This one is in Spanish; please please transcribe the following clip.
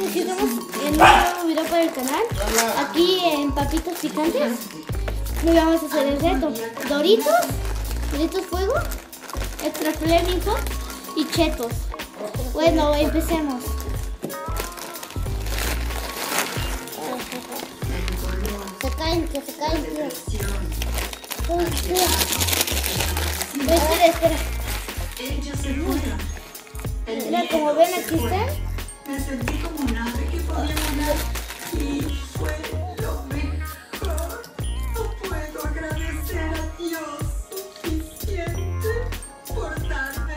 aquí estamos en un nuevo video para el canal. Aquí en Papitos Picantes. Hoy vamos a hacer el reto. Doritos Fuego, Extra Flamingo y Chetos. Bueno, empecemos. Se caen, tío. Espera. Mira, como ven, aquí están. Me sentí como un ave que podía volar y fue lo mejor. No puedo agradecer a Dios suficiente por darme